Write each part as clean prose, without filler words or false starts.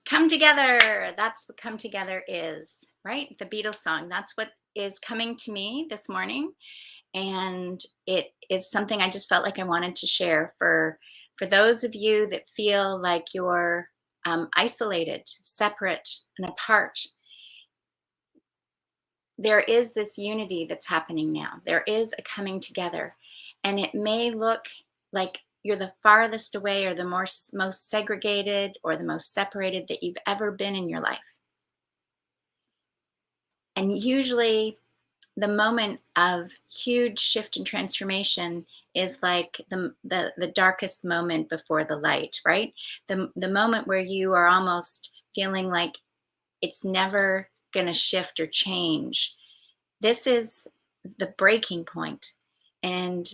Come together. That's what come together is, right? The Beatles song. That's what is coming to me this morning. And it is something I just felt like I wanted to share for those of you that feel like you're isolated, separate, and apart. There is this unity that's happening now. There is a coming together. And it may look like you're the farthest away or the most segregated or the most separated that you've ever been in your life. And usually the moment of huge shift and transformation is like the darkest moment before the light, right? The moment where you are almost feeling like it's never going to shift or change. This is the breaking point. And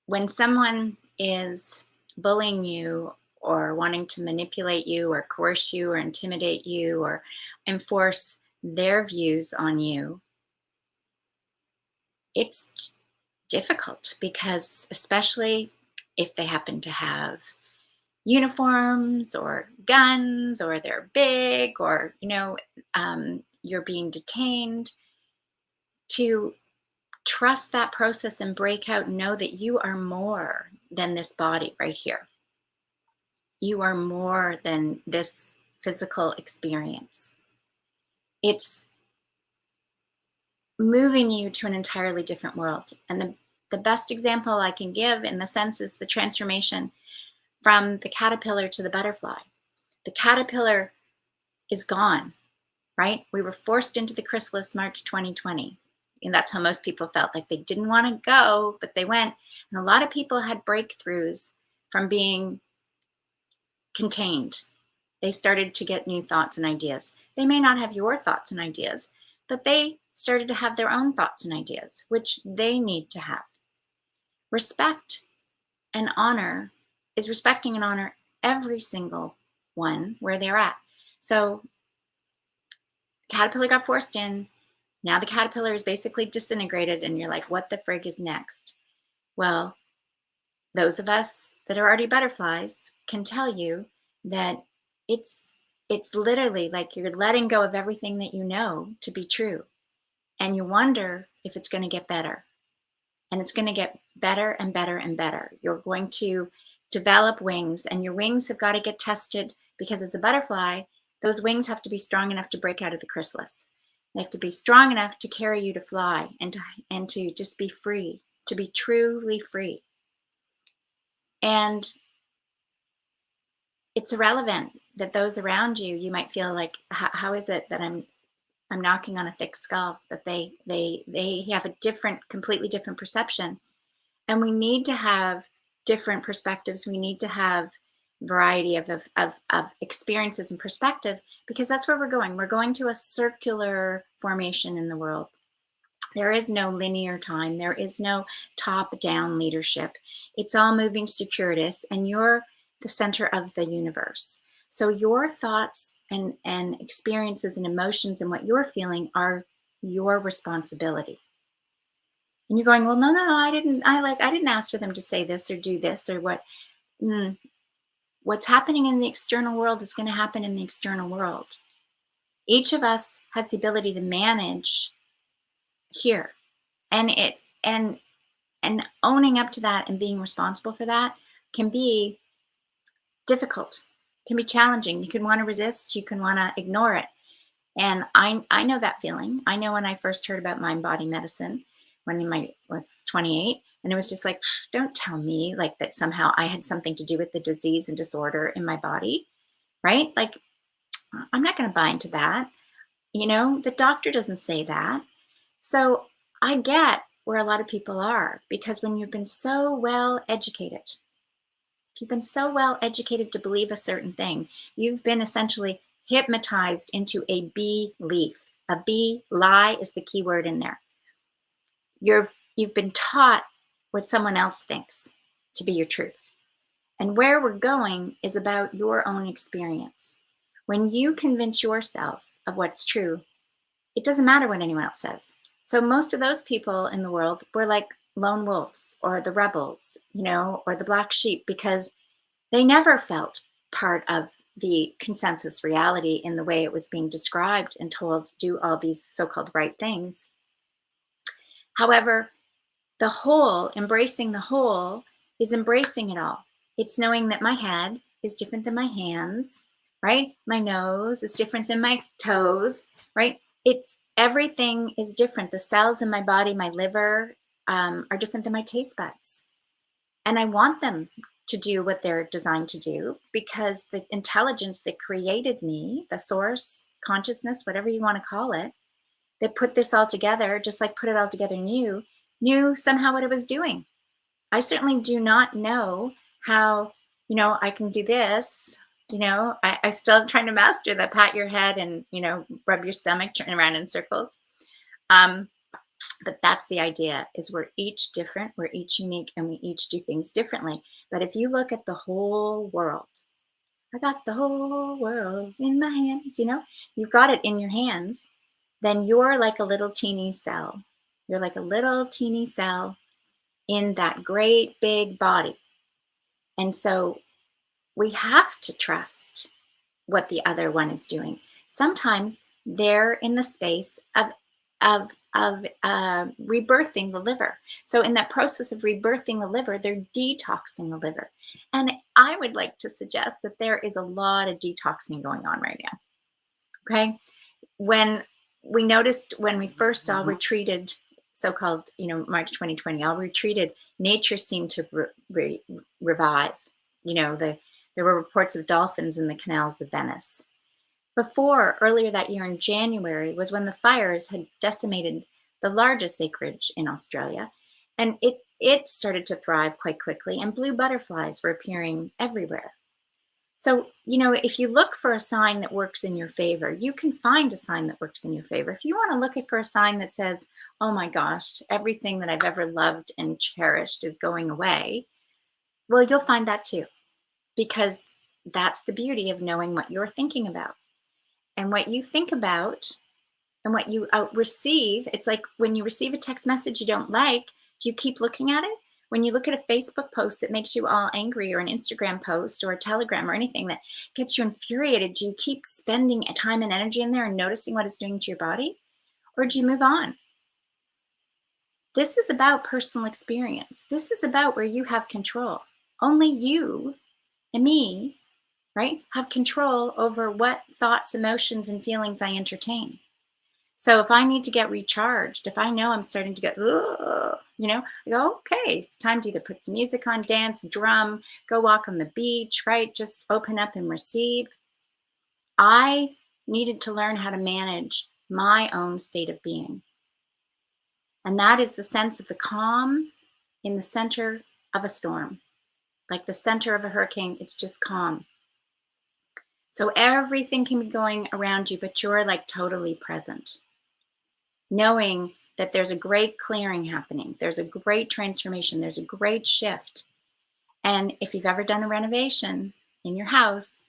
when someone is bullying you or wanting to manipulate you or coerce you or intimidate you or enforce their views on you, it's difficult because, especially if they happen to have uniforms or guns or they're big or, you're being detained, to trust that process and break out and know that you are more than this body right here. You are more than this physical experience. It's moving you to an entirely different world. And the best example I can give in the sense is the transformation from the caterpillar to the butterfly. The caterpillar is gone, right? We were forced into the chrysalis March 2020. And that's how most people felt, like they didn't want to go, but they went. And a lot of people had breakthroughs from being contained. They started to get new thoughts and ideas. They may not have your thoughts and ideas, but they started to have their own thoughts and ideas, which they need to have. Respect and honor is respecting and honor every single one where they're at. So caterpillar got forced in. Now the caterpillar is basically disintegrated, and you're like, what the frig is next? Well, those of us that are already butterflies can tell you that it's literally like you're letting go of everything that you know to be true. And you wonder if it's going to get better. And it's going to get better and better and better. You're going to develop wings, and your wings have got to get tested, because as a butterfly, those wings have to be strong enough to break out of the chrysalis. They have to be strong enough to carry you to fly and to just be free, to be truly free. And it's irrelevant that those around you, you might feel like, how is it that I'm knocking on a thick skull, that they have a completely different perception. And we need to have different perspectives. We need to have variety of experiences and perspective, because that's where we're going. We're going to a circular formation in the world. There is no linear time. There is no top-down leadership. It's all moving circuitous, and you're the center of the universe. So your thoughts and experiences and emotions and what you're feeling are your responsibility. And you're going, well, no, I didn't ask for them to say this or do this or what. What's happening in the external world is going to happen in the external world. Each of us has the ability to manage here, and owning up to that and being responsible for that can be difficult, can be challenging. You can want to resist, you can want to ignore it. And I know that feeling. I know when I first heard about mind body medicine when I was 28, and it was just like, don't tell me like that somehow I had something to do with the disease and disorder in my body, right? Like, I'm not going to buy into that. The doctor doesn't say that. So I get where a lot of people are, because when you've been so well educated, if you've been so well educated to believe a certain thing, you've been essentially hypnotized into a belief. A lie is the key word in there. You've been taught what someone else thinks to be your truth. And where we're going is about your own experience. When you convince yourself of what's true, it doesn't matter what anyone else says. So most of those people in the world were like lone wolves or the rebels, or the black sheep, because They never felt part of the consensus reality in the way it was being described and told to do all these so-called right things. However, the whole, embracing the whole, is embracing it all. It's knowing that my head is different than my hands, right? My nose is different than my toes, right? It's everything is different. The cells in my body, my liver, are different than my taste buds. And I want them to do what they're designed to do because the intelligence that created me, the source, consciousness, whatever you want to call it, that put this all together, just like put it all together knew somehow what it was doing. I certainly do not know how, I can do this. I still am trying to master the pat your head and, rub your stomach, turn around in circles. Um, but that's the idea, is we're each different, we're each unique, and we each do things differently. But if you look at the whole world, I got the whole world in my hands, you've got it in your hands, then you're like a little teeny cell. You're like a little teeny cell in that great big body. And so we have to trust what the other one is doing. Sometimes they're in the space of rebirthing the liver. So in that process of rebirthing the liver, they're detoxing the liver. And I would like to suggest that there is a lot of detoxing going on right now. Okay. When we noticed when we first all retreated, so-called, March 2020, all retreated, nature seemed to revive. There were reports of dolphins in the canals of Venice. Earlier that year in January, was when the fires had decimated the largest acreage in Australia, and it started to thrive quite quickly, and blue butterflies were appearing everywhere. So, if you look for a sign that works in your favor, you can find a sign that works in your favor. If you want to look for a sign that says, oh my gosh, everything that I've ever loved and cherished is going away, well, you'll find that too, because that's the beauty of knowing what you're thinking about. And what you think about and what you receive, it's like when you receive a text message you don't like, do you keep looking at it? When you look at a Facebook post that makes you all angry, or an Instagram post or a Telegram or anything that gets you infuriated, do you keep spending time and energy in there and noticing what it's doing to your body? Or do you move on? This is about personal experience. This is about where you have control. Only you and me, right, have control over what thoughts, emotions, and feelings I entertain. So if I need to get recharged, if I know I'm starting to get, I go, okay, it's time to either put some music on, dance, drum, go walk on the beach, right? Just open up and receive. I needed to learn how to manage my own state of being. And that is the sense of the calm in the center of a storm, like the center of a hurricane. It's just calm. So everything can be going around you, but you're like totally present, knowing that there's a great clearing happening. There's a great transformation. There's a great shift. And if you've ever done a renovation in your house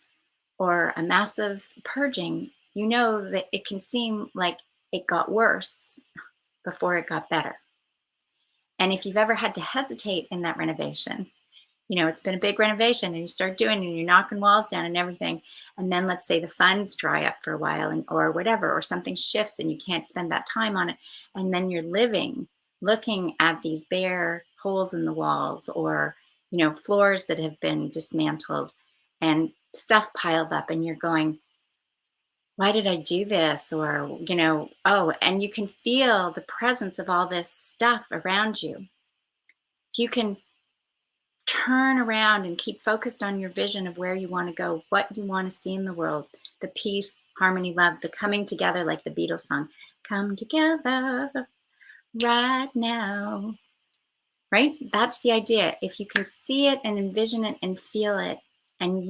or a massive purging, you know that it can seem like it got worse before it got better. And if you've ever had to hesitate in that renovation, it's been a big renovation and you start doing it and you're knocking walls down and everything. And then let's say the funds dry up for a while or whatever, or something shifts and you can't spend that time on it. And then you're looking at these bare holes in the walls, or, floors that have been dismantled and stuff piled up, and you're going, why did I do this? Or, and you can feel the presence of all this stuff around you. If you can turn around and keep focused on your vision of where you want to go, what you want to see in the world, the peace, harmony, love, the coming together, like the Beatles song, come together right now, right? That's the idea. If you can see it and envision it and feel it and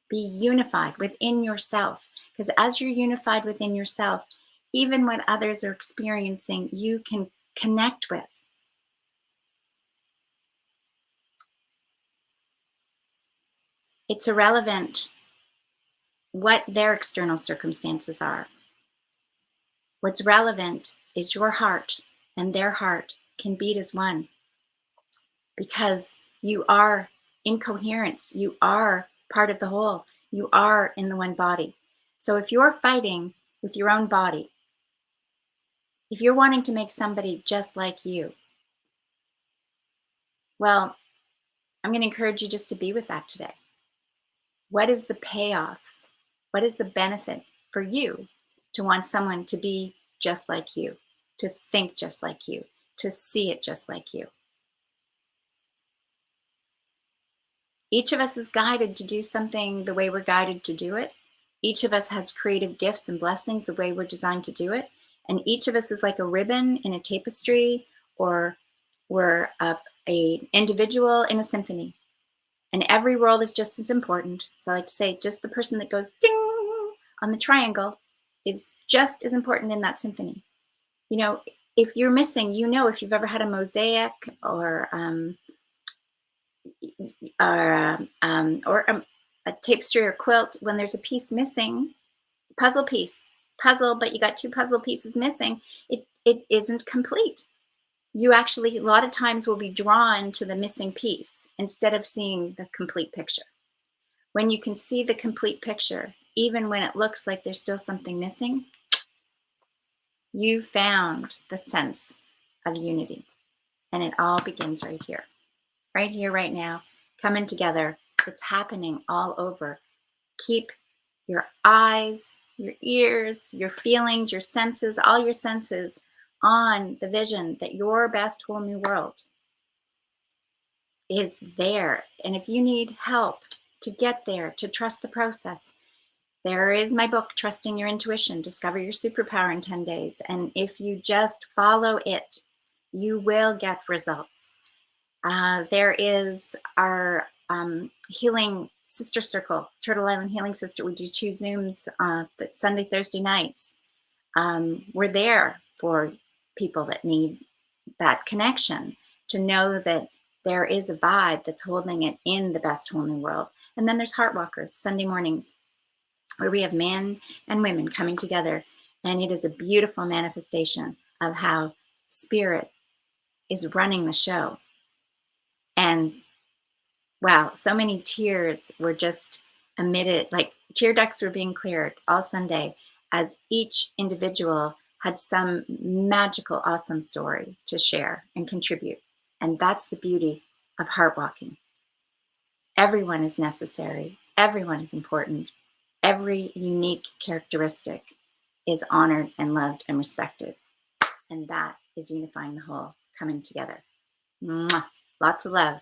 be unified within yourself. Because as you're unified within yourself, even what others are experiencing, you can connect with. It's irrelevant what their external circumstances are. What's relevant is your heart and their heart can beat as one, because you are incoherence. You are part of the whole. You are in the one body. So if you're fighting with your own body, if you're wanting to make somebody just like you, well, I'm going to encourage you just to be with that today. What is the payoff? What is the benefit for you to want someone to be just like you, to think just like you, to see it just like you? Each of us is guided to do something the way we're guided to do it. Each of us has creative gifts and blessings the way we're designed to do it. And each of us is like a ribbon in a tapestry, or we're a individual in a symphony. And every role is just as important. So I like to say, just the person that goes ding on the triangle is just as important in that symphony. You know, if you're missing, if you've ever had a mosaic or a tapestry or quilt, when there's a piece missing, puzzle piece, puzzle, but you got two puzzle pieces missing, it isn't complete. You actually, a lot of times, will be drawn to the missing piece instead of seeing the complete picture. When you can see the complete picture, even when it looks like there's still something missing, you found the sense of unity. And it all begins right here, right now, coming together. It's happening all over. Keep your eyes, your ears, your feelings, your senses, all your senses on the vision that your best whole new world is there. And if you need help to get there, to trust the process, there is my book, Trusting Your Intuition, Discover Your Superpower in 10 Days. And if you just follow it, you will get results. There is our healing sister circle, Turtle Island Healing Sister. We do 2 Zooms Sunday, Thursday nights. We're there for people that need that connection, to know that there is a vibe that's holding it in the best whole new world. And then there's Heart Walkers, Sunday mornings, where we have men and women coming together. And it is a beautiful manifestation of how spirit is running the show. And wow, so many tears were just emitted, like tear ducts were being cleared all Sunday as each individual had some magical, awesome story to share and contribute. And that's the beauty of heart walking. Everyone is necessary. Everyone is important. Every unique characteristic is honored and loved and respected. And that is unifying the whole, coming together. Mwah. Lots of love.